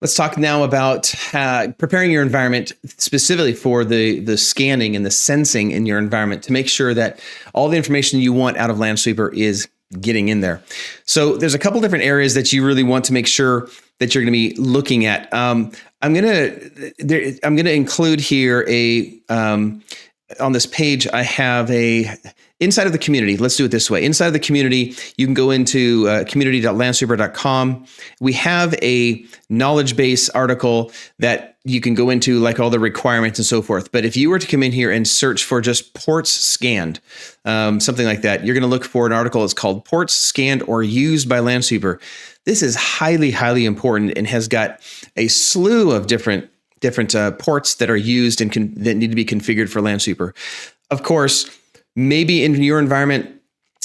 Let's talk now about preparing your environment specifically for the scanning and the sensing in your environment to make sure that all the information you want out of Lansweeper is getting in there. So there's a couple different areas that you really want to make sure that you're going to be looking at. I'm going to include here on this page, I have inside of the community. Let's do it this way. Inside of the community, you can go into community.lansweeper.com. We have a knowledge base article that you can go into, like all the requirements and so forth. But if you were to come in here and search for just ports scanned, something like that, you're going to look for an article. It's called Ports Scanned or Used by Lansweeper. This is highly, highly important and has got a slew of different ports that are used and that need to be configured for Lansweeper. Of course, maybe in your environment,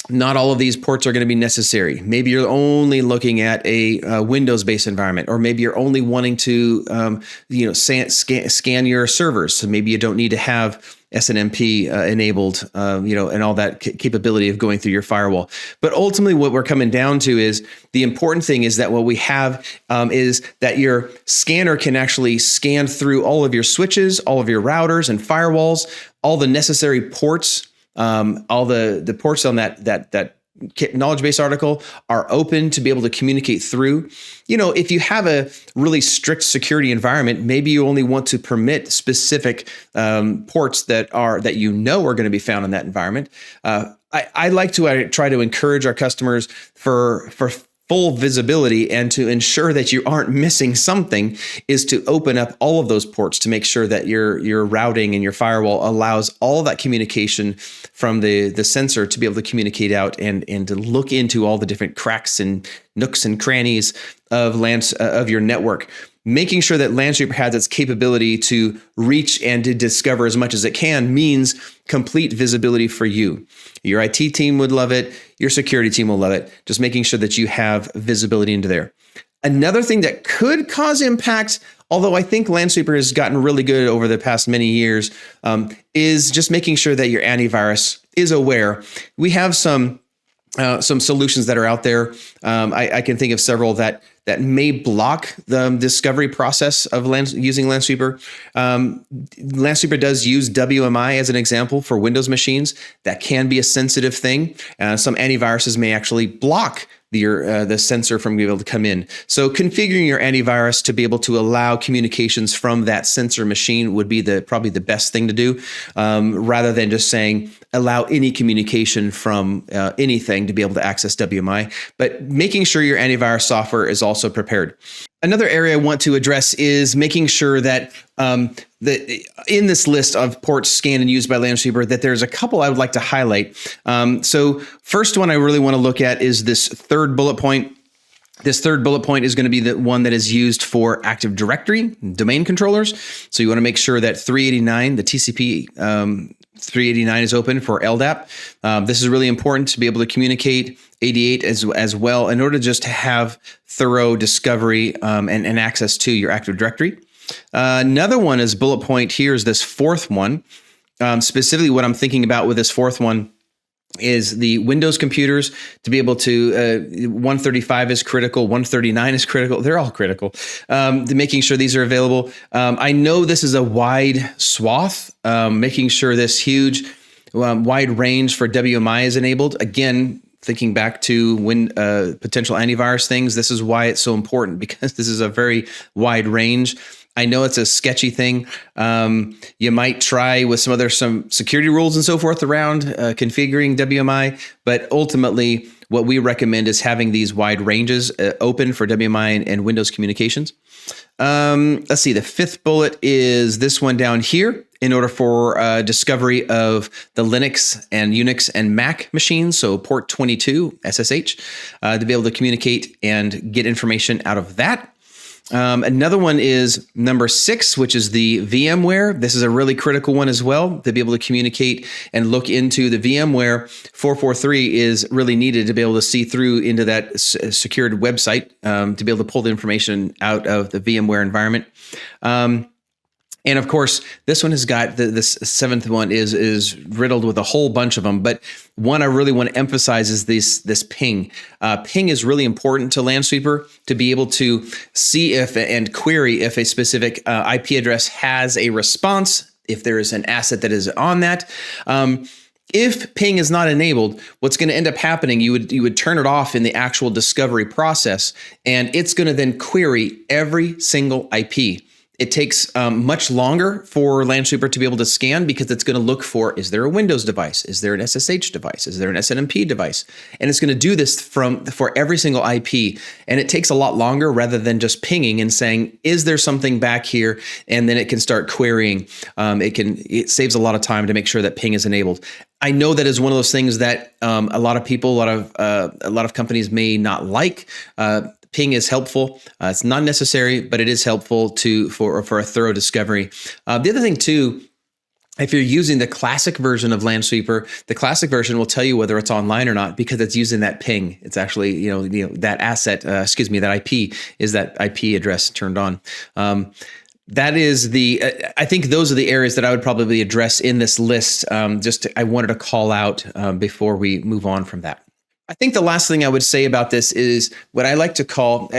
not all of these ports are going to be necessary. Maybe you're only looking at a Windows-based environment, or maybe you're only wanting to scan your servers. So maybe you don't need to have SNMP enabled, and all that capability of going through your firewall. But ultimately, what we're coming down to is the important thing is that what we have is that your scanner can actually scan through all of your switches, all of your routers and firewalls, all the necessary ports. All the ports on that knowledge base article are open to be able to communicate through. If you have a really strict security environment, maybe you only want to permit specific ports that are going to be found in that environment. I like to try to encourage our customers for full visibility and to ensure that you aren't missing something is to open up all of those ports to make sure that your routing and your firewall allows all of that communication from the sensor to be able to communicate out and to look into all the different cracks and nooks and crannies of your network. Making sure that Lansweeper has its capability to reach and to discover as much as it can means complete visibility for you. Your IT team would love it. Your security team will love it. Just making sure that you have visibility into there. Another thing that could cause impacts, although I think Lansweeper has gotten really good over the past many years, is just making sure that your antivirus is aware. We have some solutions that are out there. I can think of several that may block the discovery process of using Lansweeper. Lansweeper does use WMI as an example for Windows machines. That can be a sensitive thing. Some antiviruses may actually block the sensor from being able to come in. So configuring your antivirus to be able to allow communications from that sensor machine would be probably the best thing to do, rather than just saying allow any communication from anything to be able to access WMI. But making sure your antivirus software is also prepared. Another area I want to address is making sure that in this list of ports scanned and used by Lansweeper, that there's a couple I would like to highlight. So first one I really want to look at is this third bullet point. This third bullet point is going to be the one that is used for Active Directory domain controllers. So you want to make sure that 389, the TCP 389 is open for LDAP. This is really important to be able to communicate 88 as well in order just to have thorough discovery and access to your Active Directory. Another one is bullet point here is this fourth one. Specifically what I'm thinking about with this fourth one is the Windows computers to be able to 135 is critical, 139 is critical. They're all critical. Making sure these are available. I know this is a wide swath, making sure this huge wide range for WMI is enabled. Again, thinking back to when potential antivirus things, this is why it's so important, because this is a very wide range. I know it's a sketchy thing. You might try with some security rules and so forth around configuring WMI, but ultimately what we recommend is having these wide ranges open for WMI and Windows communications. Let's see, the fifth bullet is this one down here. In order for discovery of the Linux and Unix and Mac machines, so port 22 SSH, to be able to communicate and get information out of that. Another one is number 6, which is the VMware. This is a really critical one as well, to be able to communicate and look into the VMware. 443 is really needed to be able to see through into that secured website, to be able to pull the information out of the VMware environment. And of course, this one has got this seventh one is riddled with a whole bunch of them. But one I really want to emphasize is this ping. Ping is really important to Lansweeper to be able to see if and query if a specific IP address has a response, if there is an asset that is on that. If ping is not enabled, what's going to end up happening, you would turn it off in the actual discovery process, and it's going to then query every single IP. It takes much longer for Lansweeper to be able to scan because it's going to look for, is there a Windows device? Is there an SSH device? Is there an SNMP device? And it's going to do this for every single IP. And it takes a lot longer rather than just pinging and saying, is there something back here? And then it can start querying. It saves a lot of time to make sure that ping is enabled. I know that is one of those things that a lot of people, a lot of companies may not like. Ping is helpful. It's not necessary, but it is helpful for a thorough discovery. The other thing too, if you're using the classic version of Lansweeper, the classic version will tell you whether it's online or not because it's using that ping. It's actually that asset. That IP is that IP address turned on. That is I think those are the areas that I would probably address in this list. I wanted to call out before we move on from that. I think the last thing I would say about this is what I like to call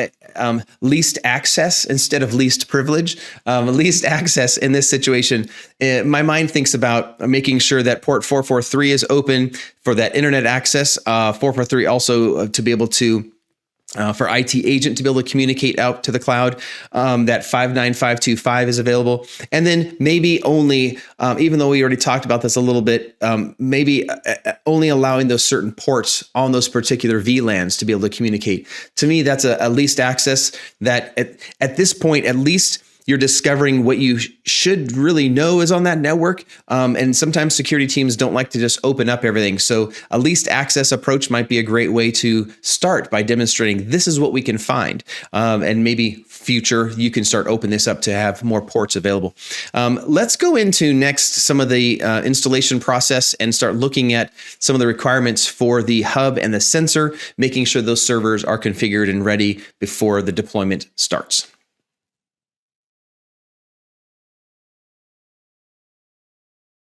least access instead of least privilege. Least access in this situation, my mind thinks about making sure that port 443 is open for that internet access. 443 also to be able to for IT agent to be able to communicate out to the cloud, that 59525 is available. And then maybe only, even though we already talked about this a little bit, maybe only allowing those certain ports on those particular VLANs to be able to communicate. To me, that's a least access that at this point, at least you're discovering what you should really know is on that network. And sometimes security teams don't like to just open up everything. So a least access approach might be a great way to start by demonstrating this is what we can find. And maybe future, you can start open this up to have more ports available. Let's go into next some of the installation process and start looking at some of the requirements for the hub and the sensor, making sure those servers are configured and ready before the deployment starts.